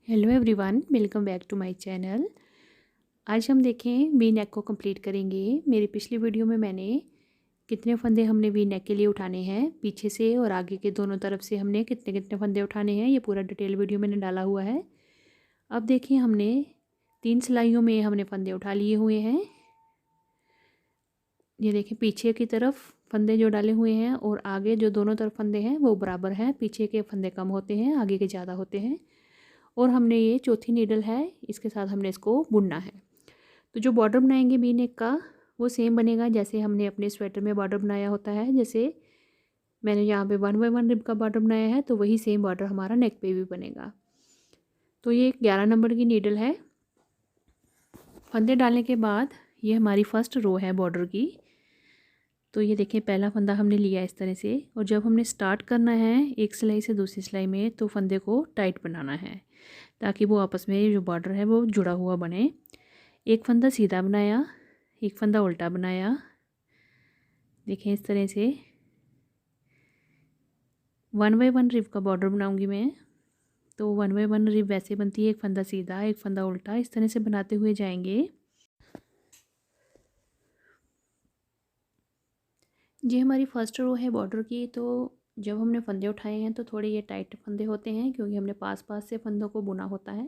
Hello everyone, welcome back to my channel. आज हम देखें वी नेक को कंप्लीट करेंगे। मेरी पिछली वीडियो में मैंने कितने फंदे हमने वी नेक के लिए उठाने हैं, पीछे से और आगे के दोनों तरफ से हमने कितने कितने फंदे उठाने हैं, ये पूरा डिटेल वीडियो मैंने डाला हुआ है। अब देखिए, हमने 3 सिलाइयों में हमने फंदे उठा लिए हुए हैं। ये देखिए, पीछे की तरफ फंदे जो डाले हुए हैं और आगे जो दोनों तरफ फंदे हैं वो बराबर हैं। पीछे के फंदे कम होते हैं, आगे के ज़्यादा होते हैं। और हमने ये चौथी नीडल है, इसके साथ हमने इसको बुनना है। तो जो बॉर्डर बनाएंगे वी नेक का वो सेम बनेगा जैसे हमने अपने स्वेटर में बॉर्डर बनाया होता है। जैसे मैंने यहाँ पे 1 बाय 1 रिब का बॉर्डर बनाया है, तो वही सेम बॉर्डर हमारा नेक पे भी बनेगा। तो ये 11 नंबर की नीडल है। फंदे डालने के बाद ये हमारी फर्स्ट रो है बॉर्डर की। तो ये देखिए, पहला फंदा हमने लिया इस तरह से, और जब हमने स्टार्ट करना है एक सिलाई से दूसरी सिलाई में, तो फंदे को टाइट बनाना है ताकि वो आपस में जो बॉर्डर है वो जुड़ा हुआ बने। एक फंदा सीधा बनाया, एक फंदा उल्टा बनाया। देखें, इस तरह से 1 बाय 1 रिब का बॉर्डर बनाऊंगी मैं। तो 1 बाय 1 रिब वैसे बनती है, एक फंदा सीधा एक फंदा उल्टा, इस तरह से बनाते हुए जाएंगे। ये हमारी फर्स्ट रो है बॉर्डर की। तो जब हमने फंदे उठाए हैं तो थोड़े ये टाइट फंदे होते हैं, क्योंकि हमने पास पास से फंदों को बुना होता है।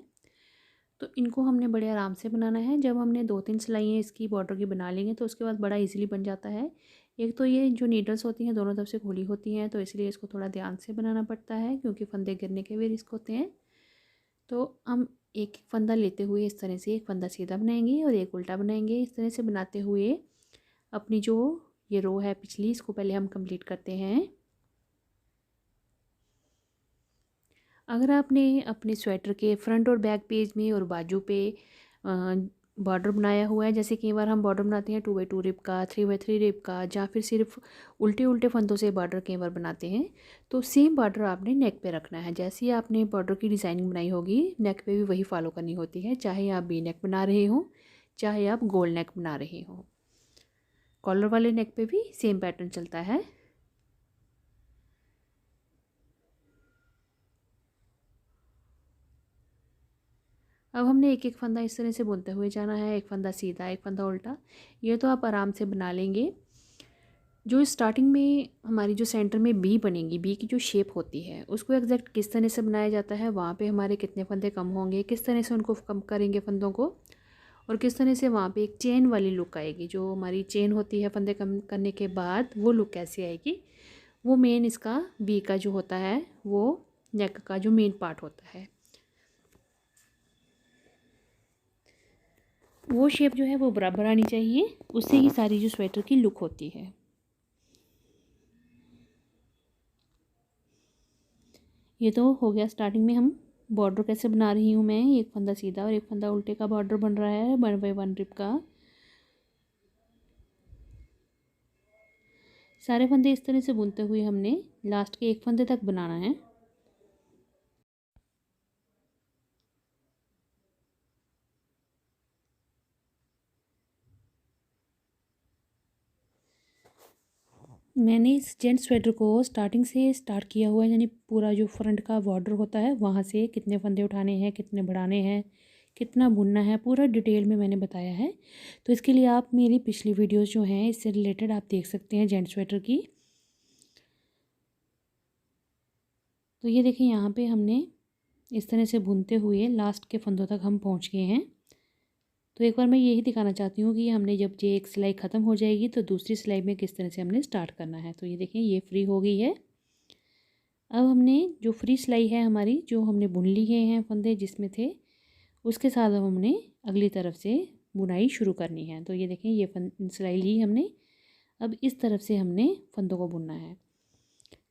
तो इनको हमने बड़े आराम से बनाना है। जब हमने 2-3 सिलाइयाँ इसकी बॉर्डर की बना लेंगे तो उसके बाद बड़ा इजीली बन जाता है। एक तो ये जो नीडल्स होती हैं दोनों तरफ से खुली होती हैं, तो इसलिए इसको थोड़ा ध्यान से बनाना पड़ता है, क्योंकि फंदे गिरने के भी रिस्क होते हैं। तो हम एक फंदा लेते हुए इस तरह से एक फंदा सीधा बनाएंगे और एक उल्टा बनाएंगे। इस तरह से बनाते हुए अपनी जो ये रो है पिछली, इसको पहले हम कंप्लीट करते हैं। अगर आपने अपने स्वेटर के फ्रंट और बैक पेज में और बाजू पे बॉर्डर बनाया हुआ है, जैसे कई बार हम बॉर्डर बनाते हैं 2 बाय 2 रिब का, 3 बाय 3 रिब का, या फिर सिर्फ उल्टे उल्टे फंदों से बॉर्डर कई बार बनाते हैं, तो सेम बॉर्डर आपने नेक पे रखना है। जैसे ही आपने बॉर्डर की डिज़ाइनिंग बनाई होगी, नेक पे भी वही फॉलो करनी होती है, चाहे आप वी नेक बना रहे हो चाहे आप गोल नेक बना रहे हो। कॉलर वाले नेक पे भी सेम पैटर्न चलता है। अब हमने एक एक फंदा इस तरह से बुनते हुए जाना है, एक फंदा सीधा एक फंदा उल्टा। ये तो आप आराम से बना लेंगे। जो स्टार्टिंग में हमारी जो सेंटर में बी बनेगी, बी की जो शेप होती है उसको एग्जैक्ट किस तरह से बनाया जाता है, वहाँ पे हमारे कितने फंदे कम होंगे, किस तरह से उनको कम करेंगे फंदों को, और किस तरह से वहाँ पे एक चेन वाली लुक आएगी। जो हमारी चेन होती है फंदे कम करने के बाद, वो लुक कैसी आएगी, वो मेन इसका बी का जो होता है वो नेक का जो मेन पार्ट होता है, वो शेप जो है वो बराबर आनी चाहिए। उससे ही सारी जो स्वेटर की लुक होती है। ये तो हो गया स्टार्टिंग में हम बॉर्डर कैसे बना रही हूँ मैं। एक फंदा सीधा और एक फंदा उल्टे का बॉर्डर बन रहा है 1 बाय 1 रिब का। सारे फंदे इस तरह से बुनते हुए हमने लास्ट के एक फंदे तक बनाना है। मैंने इस जेंट्स स्वेटर को स्टार्टिंग से स्टार्ट किया हुआ है, यानी पूरा जो फ्रंट का बॉर्डर होता है वहाँ से कितने फंदे उठाने हैं, कितने बढ़ाने हैं, कितना बुनना है, पूरा डिटेल में मैंने बताया है। तो इसके लिए आप मेरी पिछली वीडियोस जो हैं इससे रिलेटेड आप देख सकते हैं जेंट्स स्वेटर की। तो ये देखिए, यहाँ पे हमने इस तरह से बुनते हुए लास्ट के फंदों तक हम पहुँच गए हैं। तो एक बार मैं यही दिखाना चाहती हूँ कि हमने जब ये एक सिलाई ख़त्म हो जाएगी तो दूसरी सिलाई में किस तरह से हमने स्टार्ट करना है। तो ये देखें, ये फ्री हो गई है। अब हमने जो फ्री सिलाई है हमारी, जो हमने बुन लिए हैं फंदे जिसमें थे, उसके साथ अब हमने अगली तरफ से बुनाई शुरू करनी है। तो ये देखें, ये सिलाई ली हमने। अब इस तरफ से हमने फंदों को बुनना है।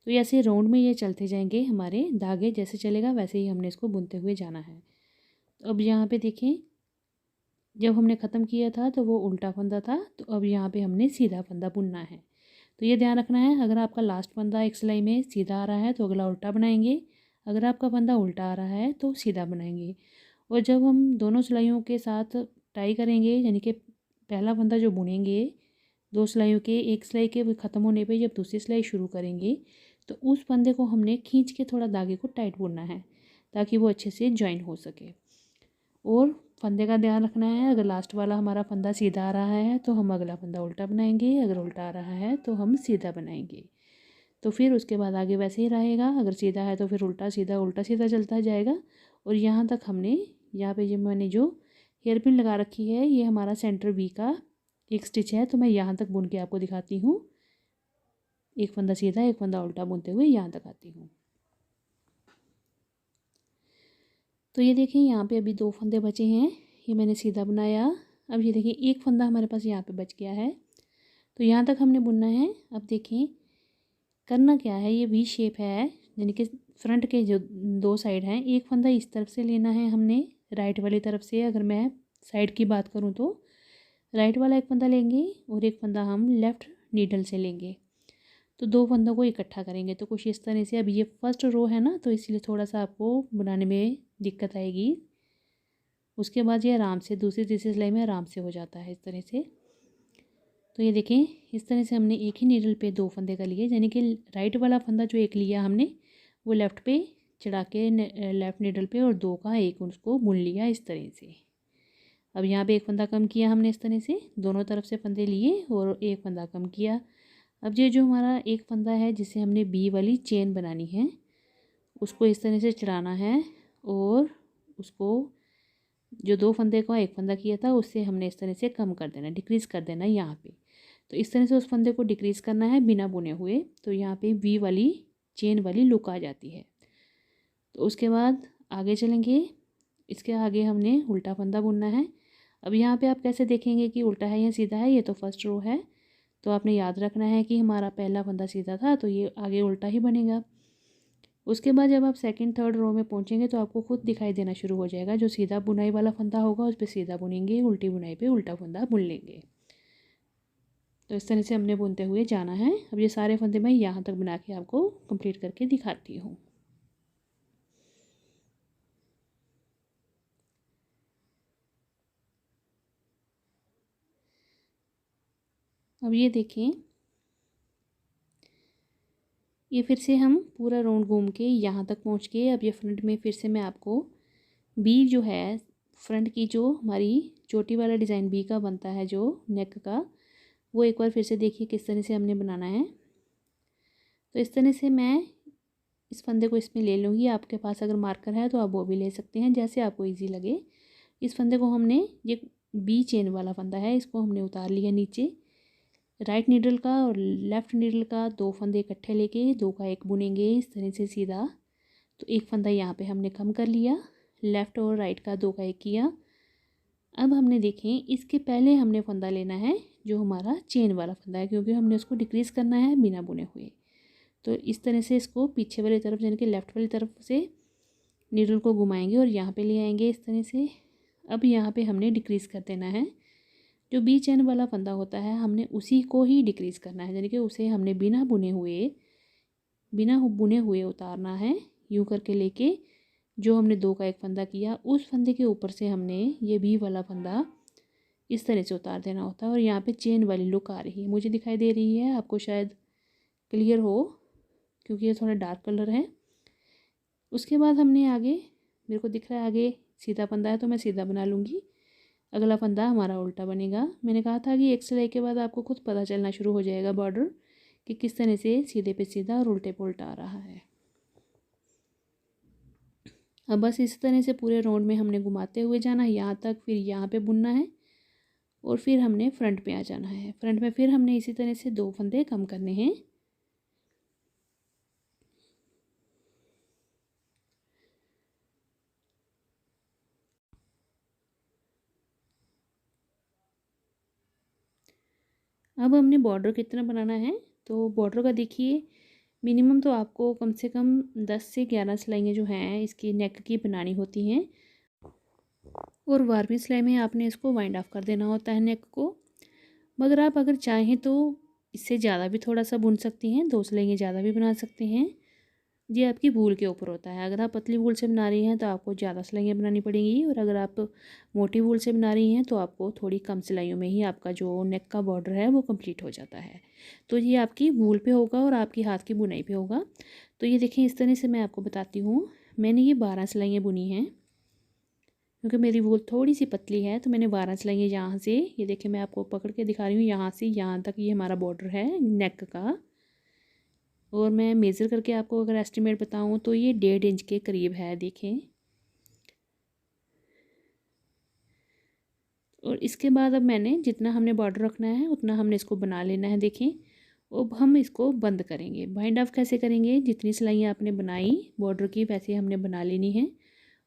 तो ऐसे राउंड में ये चलते जाएंगे, हमारे धागे जैसे चलेगा वैसे ही हमने इसको बुनते हुए जाना है। तो अब यहाँ पे देखें, जब हमने ख़त्म किया था तो वो उल्टा फंदा था, तो अब यहाँ पे हमने सीधा फंदा बुनना है। तो ये ध्यान रखना है, अगर आपका लास्ट फंदा एक सिलाई में सीधा आ रहा है तो अगला उल्टा बनाएंगे, अगर आपका फंदा उल्टा आ रहा है तो सीधा बनाएंगे। और जब हम दोनों सिलाइयों के साथ टाई करेंगे, यानी कि पहला फंदा जो बुनेंगे दो सिलाइयों के, एक सिलाई के ख़त्म होने पे जब दूसरी सिलाई शुरू करेंगे, तो उस फंदे को हमने खींच के थोड़ा धागे को टाइट बुनना है, ताकि वो अच्छे से जॉइन हो सके। और फंदे का ध्यान रखना है, अगर लास्ट वाला हमारा फंदा सीधा आ रहा है तो हम अगला फंदा उल्टा बनाएंगे, अगर उल्टा आ रहा है तो हम सीधा बनाएंगे। तो फिर उसके बाद आगे वैसे ही रहेगा, अगर सीधा है तो फिर उल्टा सीधा चलता जाएगा। और यहाँ तक हमने, यहाँ पे जो मैंने जो हेयर पिन लगा रखी है ये हमारा सेंटर बी का एक स्टिच है, तो मैं यहाँ तक बुन के आपको दिखाती हूँ। एक फंदा सीधा एक फंदा उल्टा बुनते हुए यहाँ तक आती हूँ। तो ये देखिए यहाँ पे अभी 2 फंदे बचे हैं, ये मैंने सीधा बनाया। अब ये देखिए एक फंदा हमारे पास यहाँ पे बच गया है, तो यहाँ तक हमने बुनना है। अब देखें करना क्या है, ये वी शेप है, यानी कि फ्रंट के जो 2 साइड हैं, एक फंदा इस तरफ से लेना है हमने, राइट वाली तरफ से। अगर मैं साइड की बात करूँ तो राइट वाला एक फंदा लेंगे और एक फंदा हम लेफ़्ट नीडल से लेंगे, तो 2 फंदों को इकट्ठा करेंगे। तो कुछ इस तरह से, अब ये फर्स्ट रो है ना, तो इसलिए थोड़ा सा आपको बनाने में दिक्कत आएगी। उसके बाद ये आराम से दूसरी तीसरी सिलाई में आराम से हो जाता है इस तरह से। तो ये देखें इस तरह से हमने एक ही नीडल पे 2 फंदे कर लिए, यानी कि राइट वाला फंदा जो एक लिया हमने वो लेफ़्ट पे चढ़ा के लेफ़्ट नीडल पे, और 2 का एक उसको बुन लिया इस तरह से। अब यहाँ पे एक फंदा कम किया हमने इस तरह से, दोनों तरफ से फंदे लिए और एक फंदा कम किया। अब ये जो हमारा एक फंदा है जिसे हमने बी वाली चेन बनानी है, उसको इस तरह से चढ़ाना है, और उसको जो 2 फंदे का एक फंदा किया था उससे हमने इस तरह से कम कर देना, डिक्रीज़ कर देना यहाँ पे। तो इस तरह से उस फंदे को डिक्रीज़ करना है बिना बुने हुए, तो यहाँ पे वी वाली चेन वाली लुक आ जाती है। तो उसके बाद आगे चलेंगे, इसके आगे हमने उल्टा फंदा बुनना है। अब यहाँ पे आप कैसे देखेंगे कि उल्टा है या सीधा है, ये तो फर्स्ट रो है, तो आपने याद रखना है कि हमारा पहला फंदा सीधा था तो ये आगे उल्टा ही बनेगा। उसके बाद जब आप सेकंड थर्ड रो में पहुँचेंगे तो आपको खुद दिखाई देना शुरू हो जाएगा, जो सीधा बुनाई वाला फंदा होगा उस पर सीधा बुनेंगे, उल्टी बुनाई पे उल्टा फंदा बुन लेंगे। तो इस तरह से हमने बुनते हुए जाना है। अब ये सारे फंदे मैं यहाँ तक बना के आपको कंप्लीट करके दिखाती हूँ। अब ये देखें, ये फिर से हम पूरा राउंड घूम के यहाँ तक पहुँच के, अब ये फ्रंट में फिर से मैं आपको बी जो है फ्रंट की जो हमारी चोटी वाला डिज़ाइन बी का बनता है जो नेक का, वो एक बार फिर से देखिए किस तरह से हमने बनाना है। तो इस तरह से मैं इस फंदे को इसमें ले लूँगी, आपके पास अगर मार्कर है तो आप वो भी ले सकते हैं, जैसे आपको ईजी लगे। इस फंदे को हमने, ये बी चेन वाला फंदा है, इसको हमने उतार लिया नीचे, राइट नीडल का और लेफ़्ट नीडल का 2 फंदे इकट्ठे लेके 2 का एक बुनेंगे इस तरह से सीधा। तो एक फंदा यहाँ पे हमने कम कर लिया, लेफ़्ट और राइट का 2 का एक किया। अब हमने देखें इसके पहले हमने फंदा लेना है जो हमारा चेन वाला फंदा है, क्योंकि हमने उसको डिक्रीज़ करना है बिना बुने हुए। तो इस तरह से इसको पीछे वाली तरफ यानी कि लेफ़्ट वाली तरफ से नीडल को घुमाएंगे और यहाँ पे ले आएंगे इस तरह से। अब यहाँ पे हमने डिक्रीज़ कर देना है, जो बी चेन वाला फंदा होता है हमने उसी को ही डिक्रीज़ करना है, यानी कि उसे हमने बिना बुने हुए उतारना है, यूँ करके लेके जो हमने 2 का एक फंदा किया उस फंदे के ऊपर से हमने ये बी वाला फंदा इस तरह से उतार देना होता है। और यहाँ पे चेन वाली लुक आ रही है, मुझे दिखाई दे रही है, आपको शायद क्लियर हो क्योंकि ये थोड़ा डार्क कलर है। उसके बाद हमने आगे, मेरे को दिख रहा है आगे सीधा फंदा है तो मैं सीधा बना लूँगी, अगला फंदा हमारा उल्टा बनेगा। मैंने कहा था कि एक सिलाई के बाद आपको खुद पता चलना शुरू हो जाएगा बॉर्डर कि किस तरह से सीधे पे सीधा और उल्टे पे उल्टा आ रहा है। अब बस इस तरह से पूरे राउंड में हमने घुमाते हुए जाना है यहाँ तक, फिर यहाँ पे बुनना है और फिर हमने फ्रंट पे आ जाना है। फ्रंट में फिर हमने इसी तरह से 2 फंदे कम करने हैं। अब हमने बॉर्डर कितना बनाना है, तो बॉर्डर का देखिए मिनिमम तो आपको कम से कम 10 से 11 सिलाइयाँ जो हैं इसकी नेक की बनानी होती हैं, और 12वीं सिलाई में आपने इसको वाइंड ऑफ कर देना होता है नेक को। मगर आप अगर चाहें तो इससे ज़्यादा भी थोड़ा सा बुन सकती हैं, 2 सिलाइयाँ ज़्यादा भी बना सकते हैं, ये आपकी वूल के ऊपर होता है। अगर आप पतली वूल से बना रही हैं तो आपको ज़्यादा सिलाइयाँ बनानी पड़ेंगी, और अगर आप मोटी वूल से बना रही हैं तो आपको थोड़ी कम सिलाइयों में ही आपका जो नेक का बॉर्डर है वो कंप्लीट हो जाता है। तो ये आपकी वूल पे होगा और आपकी हाथ की बुनाई पे होगा। तो ये देखिए इस तरह से मैं आपको बताती हूँ, मैंने ये 12 सिलाइयाँ बुनी हैं, क्योंकि मेरी वूल थोड़ी सी पतली है तो मैंने 12 सिलाइयाँ यहाँ से, ये देखिए मैं आपको पकड़ के दिखा रही हूँ, यहाँ से यहाँ तक ये हमारा बॉर्डर है नेक का। और मैं मेज़र करके आपको अगर एस्टिमेट बताऊँ तो ये 1.5 इंच के करीब है, देखें। और इसके बाद अब मैंने जितना हमने बॉर्डर रखना है उतना हमने इसको बना लेना है, देखें। अब हम इसको बंद करेंगे। बाइंड ऑफ कैसे करेंगे, जितनी सिलाइयाँ आपने बनाई बॉर्डर की वैसे हमने बना लेनी है।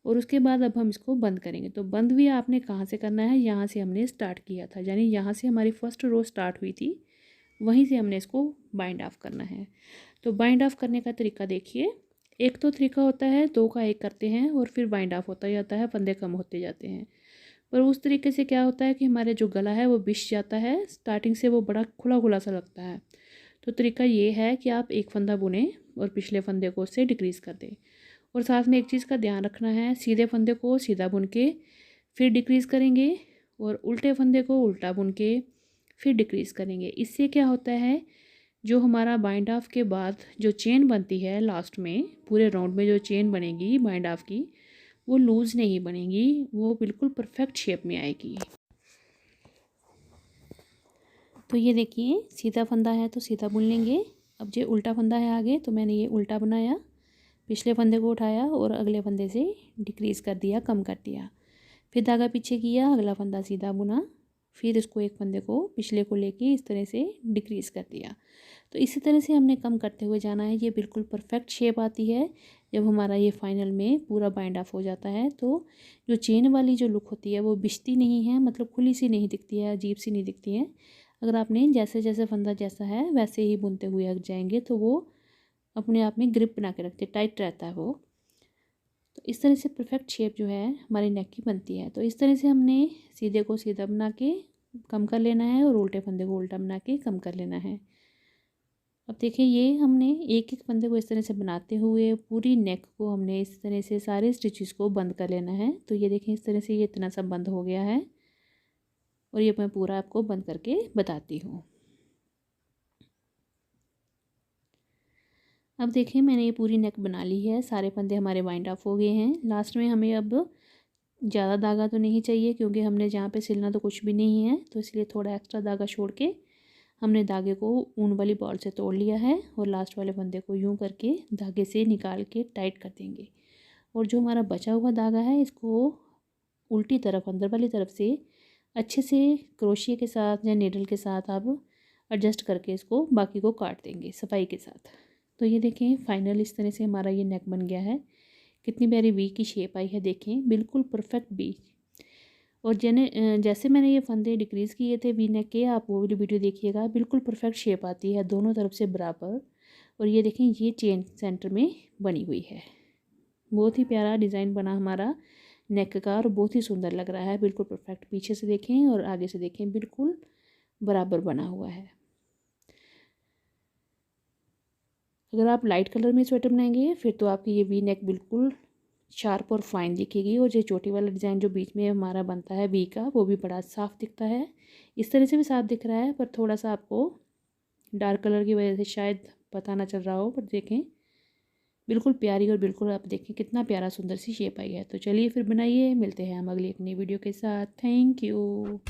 और उसके बाद अब हम इसको बंद करेंगे। तो बंद भी आपने कहाँ से करना है, यहाँ से हमने स्टार्ट किया था, यानी यहाँ से हमारी फर्स्ट रो स्टार्ट हुई थी, वहीं से हमने इसको बाइंड ऑफ करना है। तो बाइंड ऑफ करने का तरीका देखिए, एक तो तरीका होता है 2 का 1 करते हैं और फिर बाइंड ऑफ होता जाता है, फंदे कम होते जाते हैं। पर उस तरीके से क्या होता है कि हमारे जो गला है वो बिछ जाता है, स्टार्टिंग से वो बड़ा खुला खुला सा लगता है। तो तरीका ये है कि आप एक फंदा बुनें और पिछले फंदे को उससे डिक्रीज़ कर दें। और साथ में एक चीज़ का ध्यान रखना है, सीधे फंदे को सीधा बुन के फिर डिक्रीज़ करेंगे और उल्टे फंदे को उल्टा बुन के फिर डिक्रीज़ करेंगे। इससे क्या होता है, जो हमारा बाइंड ऑफ के बाद जो चेन बनती है लास्ट में, पूरे राउंड में जो चेन बनेगी बाइंड ऑफ की, वो लूज़ नहीं बनेगी, वो बिल्कुल परफेक्ट शेप में आएगी। तो ये देखिए सीधा फंदा है तो सीधा बुन लेंगे। अब जो उल्टा फंदा है आगे, तो मैंने ये उल्टा बनाया, पिछले फंदे को उठाया और अगले फंदे से डिक्रीज़ कर दिया, कम कर दिया। फिर धागा पीछे किया, अगला फंदा सीधा बुना, फिर इसको एक फंदे को पिछले को लेके इस तरह से डिक्रीज़ कर दिया। तो इसी तरह से हमने कम करते हुए जाना है। ये बिल्कुल परफेक्ट शेप आती है जब हमारा ये फाइनल में पूरा बाइंड ऑफ हो जाता है। तो जो चेन वाली जो लुक होती है वो बिछती नहीं है, मतलब खुली सी नहीं दिखती है, अजीब सी नहीं दिखती है। अगर आपने जैसे जैसे फंदा जैसा है वैसे ही बुनते हुए आगे जाएंगे तो वो अपने आप में ग्रिप बना के रखते, टाइट रहता है वो। तो इस तरह से परफेक्ट शेप जो है हमारी नेक की बनती है। तो इस तरह से हमने सीधे को सीधा बना के कम कर लेना है और उल्टे फंदे को उल्टा बना के कम कर लेना है। अब देखिए ये हमने एक एक फंदे को इस तरह से बनाते हुए पूरी नेक को हमने इस तरह से सारे स्टिचेस को बंद कर लेना है। तो ये देखें इस तरह से ये इतना सा बंद हो गया है और ये मैं पूरा आपको बंद करके बताती हूँ। अब देखिए मैंने ये पूरी नेक बना ली है, सारे फंदे हमारे बाइंड ऑफ हो गए हैं। लास्ट में हमें अब ज़्यादा धागा तो नहीं चाहिए क्योंकि हमने जहाँ पे सिलना तो कुछ भी नहीं है, तो इसलिए थोड़ा एक्स्ट्रा धागा छोड़ के हमने धागे को ऊन वाली बॉल से तोड़ लिया है और लास्ट वाले फंदे को यूं करके धागे से निकाल के टाइट कर देंगे। और जो हमारा बचा हुआ धागा है इसको उल्टी तरफ, अंदर वाली तरफ से अच्छे से क्रोशिया के साथ या नीडल के साथ आप एडजस्ट करके इसको बाकी को काट देंगे सफाई के साथ। तो ये देखें फाइनल इस तरह से हमारा ये नेक बन गया है। कितनी प्यारी वी की शेप आई है, देखें बिल्कुल परफेक्ट वी। और जैसे मैंने ये फंदे डिक्रीज़ किए थे वी नेक के, आप वो वाली वीडियो देखिएगा, बिल्कुल परफेक्ट शेप आती है दोनों तरफ से बराबर। और ये देखें ये चेन सेंटर में बनी हुई है। बहुत ही प्यारा डिज़ाइन बना हमारा नेक का और बहुत ही सुंदर लग रहा है, बिल्कुल परफेक्ट। पीछे से देखें और आगे से देखें, बिल्कुल बराबर बना हुआ है। अगर आप लाइट कलर में स्वेटर बनाएंगे फिर तो आपकी ये वी नेक बिल्कुल शार्प और फाइन दिखेगी। और जो चोटी वाला डिज़ाइन जो बीच में हमारा बनता है वी का, वो भी बड़ा साफ़ दिखता है। इस तरह से भी साफ़ दिख रहा है, पर थोड़ा सा आपको डार्क कलर की वजह से शायद पता ना चल रहा हो, पर देखें बिल्कुल प्यारी और बिल्कुल आप देखें कितना प्यारा सुंदर सी शेप आई है। तो चलिए फिर बनाइए, मिलते हैं हम अगली एक नई वीडियो के साथ। Thank you.